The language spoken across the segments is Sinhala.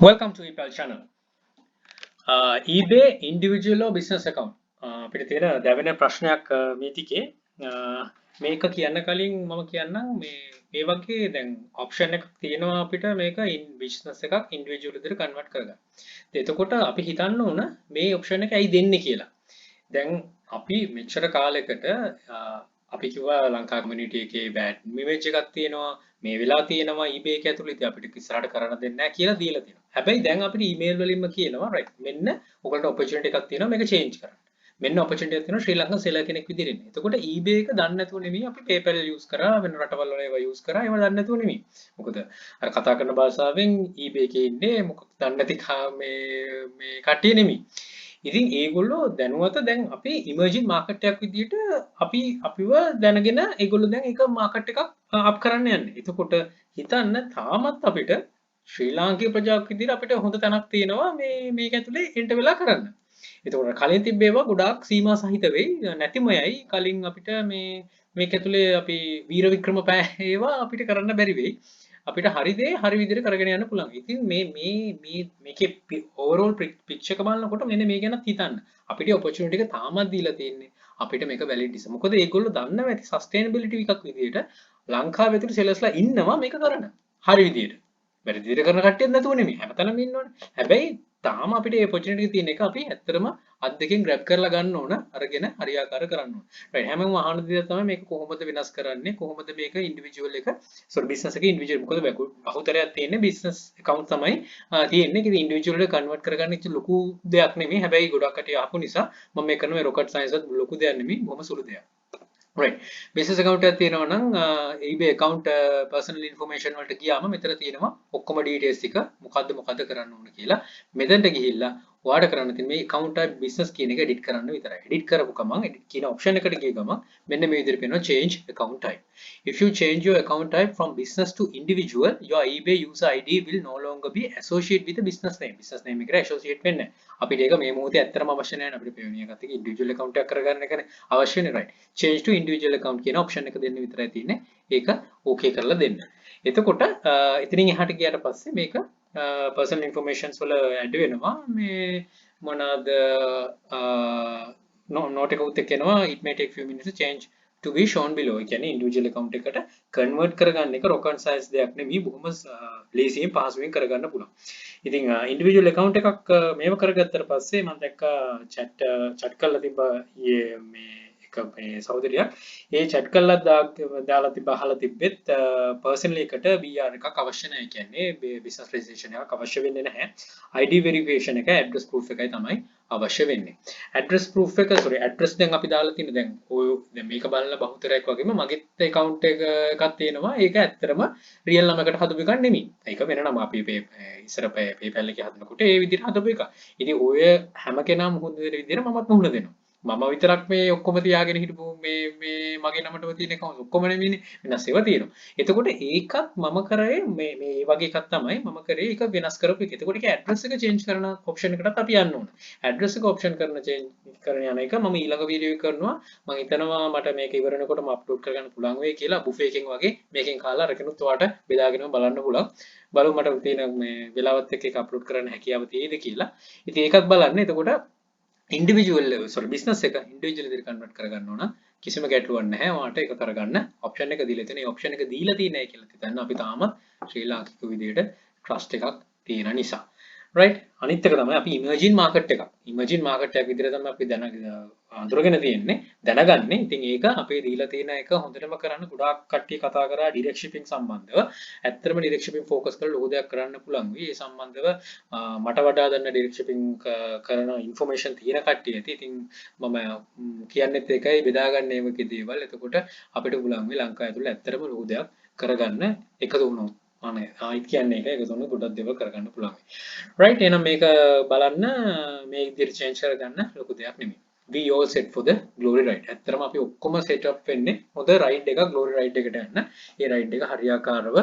Welcome to ePal channel. eBay individual or business account. අපිට තියෙන දැවෙන ප්‍රශ්නයක් මේ ටිකේ මේක කියන්න කලින් මම කියන්නම් මේ වගේ දැන් ඔප්ෂන් එකක් තියෙනවා අපිට මේක බිස්නස් එකක් ඉන්ඩිවිජුවල් විදිහට කන්වර්ට් කරගන්න. එතකොට අපි හිතන්න ඕන මේ ඔප්ෂන් එක ඇයි දෙන්නේ කියලා. දැන් අපි මෙච්චර කාලයකට අපි කිව්වා ලංකා කමියුනිටි එකේ බෑඩ් ඉමේජ් එකක් තියෙනවා මේ වෙලා තියෙනවා eBay එක ඇතුළේ ඉතින් අපිට ඉස්සරහට කරන්න දෙන්නේ නැහැ කියලා දීලා තියෙනවා. හැබැයි දැන් අපිට ඊමේල් වලින්ම කියනවා right මෙන්න ඔයගලට opportunity එකක් තියෙනවා මේක change කරන්න. මෙන්න opportunity එකක් තියෙනවා ශ්‍රී ලංකන් seller කෙනෙක් විදිහට ඉන්නේ. එතකොට eBay එක දන්නේ නැතුව නෙමෙයි අපි PayPal use කරා වෙන රටවල් වල ඒවා use කරා ඒවා දන්නේ නැතුව නෙමෙයි. මොකද අර කතා කරන භාෂාවෙන් eBay එකේ ඉන්නේ මොකක්ද දන්නේ නැති මේ කට්ටිය නෙමෙයි. ඉතින් ඒගොල්ලෝ දැනුවත දැන් අපි ඉමර්ජින් මාකට් එකක් විදිහට අපිව දැනගෙන ඒගොල්ලෝ දැන් ඒක මාකට් එකක් අප් කරන්න යන්නේ. එතකොට හිතන්න තාමත් අපිට ශ්‍රී ලාංකීය ප්‍රජාවක් විදිහට අපිට හොඳ තැනක් තියෙනවා මේක ඇතුලේ එන්ටර් වෙලා කරන්න. එතකොට කලින් තිබ්බේවා ගොඩාක් සීමා සහිත වෙයි නැතිමයයි කලින් අපිට මේක ඇතුලේ අපි වීර වික්‍රම පෑ ඒවා අපිට කරන්න බැරි වෙයි. අපිට හරි දේ හරි විදිහට කරගෙන යන්න පුළුවන්. ඉතින් මේකේ ඕවරෝල් පික්චර් එක බලනකොට මෙන්න මේ ගැන හිතන්න. අපිට ඔපචුනිටි එක තාමත් දීලා තියෙන්නේ. අපිට මේක වැලිඩ් නිසා. මොකද ඒගොල්ලෝ දන්නවා ඇති සස්ටේනබිලිටි එකක් විදිහට ලංකාවේ ඇතුළේ සෙලර්ස්ලා ඉන්නවා මේක කරන. හරි විදිහට. බැරි විදිහට කරන කට්ටියක් නැතුව නෙමෙයි. හැමතැනම ඉන්නවනේ. හැබැයි තාම අපිට මේ ඔපචුනිටි එක තියෙන එක අපි ඇත්තටම අත් දෙකෙන් ග්‍රැබ් කරලා ගන්න ඕන අරගෙන හරියාකාර කරන්න ඕන. රයිට් හැමෝම අහන දේ තමයි මේක කොහොමද වෙනස් කරන්නේ කොහොමද මේක ඉන්ඩිවිජුවල් එක සෝරි බිස්නස් එක ඉන්ඩිවිජුවල් මොකද බහුතරයක් තියෙන්නේ බිස්නස් account තමයි තියෙන්නේ. ඒක ඉන්ඩිවිජුවල් එකට කන්වර්ට් කරගන්න ඉච්ච ලොකු දෙයක් නෙමෙයි. හැබැයි ගොඩක් කටි ආපු නිසා මම මේ කරන මේ රොකට් සයන්ස් වත් ලොකු දෙයක් නෙමෙයි. බොහොම සුළු දෙයක්. right business account එකක් තියෙනවා නම් eBay account personal information වලට ගියාම මෙතන තියෙනවා ඔක්කොම details ටික මොකද්ද කරන්න ඕන කියලා. මෙතනට ගිහිල්ලා ඔයාට කරන්න තියෙන මේ account type business කියන එක edit කරන්න විතරයි. edit කරපු ගමන් edit කියන option එකට ගිය ගමන් මෙන්න මේ විදිහට පේනවා change account type. If you change your account type from business to individual, your eBay user ID will no longer be associated with the business name. business name එකට associate වෙන්නේ නැහැ. අපිට ඒක මේ මොහොතේ ඇත්තටම අවශ්‍ය නැහැ නේ. අපිට Payoneer එකත් එක්ක individual account එකක් කරගන්න එකනේ අවශ්‍ය නේ right. change to individual account කියන option එක දෙන්න විතරයි තියෙන්නේ. ඒක okay කරලා දෙන්න. එතකොට එතනින් එහාට ගියාට පස්සේ මේක personal informations වල add වෙනවා මේ මොනවාද note එකකුත් එක්ක එනවා it may take few minutes to change to be shown below. ඒ කියන්නේ individual account එකට convert කරගන්න එක rocket science දෙයක් නෙමෙයි බොහොම ලේසියෙන් පහසුවෙන් කරගන්න පුළුවන්. ඉතින් individual account එකක් මේව කරගත්තට පස්සේ මම දැක්කා chat කරලා තිබ්බා මේ මේ සහෝදරියක් ඒ chat කරලා දාලා තිබ්බ අහලා තිබ්බෙත් personally එකට BR එකක් අවශ්‍ය නැහැ. කියන්නේ business registration එකක් අවශ්‍ය වෙන්නේ නැහැ. ID verification එක address proof එකයි තමයි අවශ්‍ය වෙන්නේ. address proof එක address දැන් අපි දාලා තියෙන දැන් දැන් මේක බලන බහුතරයක් වගේම මගෙත් account එකක් තියෙනවා. ඒක ඇත්තටම real නමකට හදපු එකක් නෙමෙයි. ඒක වෙන නම අපි ඉස්සර PayPal එකේ හදනකොට ඒ විදිහට හදපු එකක්. ඉතින් ඔය හැම කෙනාම මුහුණ දෙන විදිහට මමත් මුහුණ දෙනවා. මම විතරක් මේ ඔක්කොම තියාගෙන හිටපු මේ මගේ නමටම තියෙන account ඔක්කොම නෙමෙයිනේ වෙනස් ඒවා තියෙනවා. එතකොට ඒකත් මම කරේ මේ වගේ එකක් තමයි මම කරේ ඒක වෙනස් කරපු එක. එතකොට ඒක address එක change කරන option එකටත් අපි යන්න ඕන. address එක option කරන change කරන යන එක මම ඊළඟ වීඩියෝ එක කරනවා. මම හිතනවා මට මේක ඉවරනකොටම upload කරගන්න පුළුවන් වෙයි කියලා buffet එකෙන් වගේ මේකෙන් කාලා අරගෙනුත් ඔයාලට බෙදාගෙනම බලන්න පුළුවන්. බලමු මට තියෙන මේ වෙලාවත් එක්ක ඒක upload කරන්න හැකියාව තියෙයිද කියලා. ඉතින් ඒකත් බලන්න. එතකොට individual business එක individual විදිහට convert කරගන්න ඕන කිසිම ගැටලුවක් නැහැ. ඔයාලට ඒක කරගන්න option එක දීලා තියෙන. ඒ option එක දීලා තියෙන්නේ කියලා හිතන්න අපි තාමත් ශ්‍රී ලාංකික විදිහට trust එකක් තියෙන නිසා. right අනිත් එක තමයි අපි emerging market එකක්. emerging market එකක් විදිහට තමයි අපි අඳුරගෙන තියෙන්නේ දැනගන්නේ. ඉතින් ඒක අපේ දීලා තියෙන එක හොඳටම කරන්න ගොඩාක් කට්ටිය කතා කරා direct shipping සම්බන්ධව. ඇත්තටම direct shipping focus කරලා ලොකු දෙයක් කරන්න පුළුවන් වෙයි. ඒ සම්බන්ධව මට වඩා දන්න direct shipping කරන information තියෙන කට්ටිය ඇති. ඉතින් මම කියන්නෙත් ඒකයි බෙදාගන්න මේකේ දේවල්. එතකොට අපිට පුළුවන් වෙයි ලංකාව ඇතුළේ ඇත්තටම ලොකු දෙයක් කරගන්න එකතු වුණොත්. අනේ ආයිත් කියන්නේ ඒක තුන ගොඩක් දේවල් කරගන්න පුළුවන්. right එහෙනම් මේක බලන්න මේ විදිහට change කරගන්න ලොකු දෙයක් නෙමෙයි. we all set for the glory ride. ඇත්තටම අපි ඔක්කොම set up වෙන්නේ හොඳ ride එකක් glory ride එකට යන්න. ඒ ride එක හරියාකාරව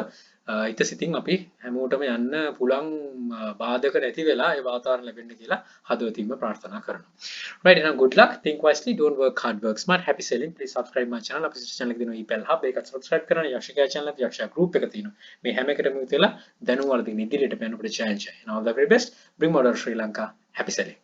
හිත සිතින් අපි හැමෝටම යන්න පුළුවන් බාධක නැති වෙලා ඒ වාතාවරණ ලැබෙන්න කියලා හදවතින්ම ප්‍රාර්ථනා කරනවා. Right, now good luck, think wisely, don't work hard, work smart, happy selling. Please subscribe my channel. අපේ channel එක දෙනවා ඊපල් hub ඒකත් subscribe කරන්න. යක්ෂයා channel එකත් යක්ෂයා group එක තියෙනවා. මේ හැම එකටම විතලා දැනුම් වල තියෙන ඉදිරියට යන්න අපිට challenge. And all the very best. Bring model Sri Lanka. Happy selling.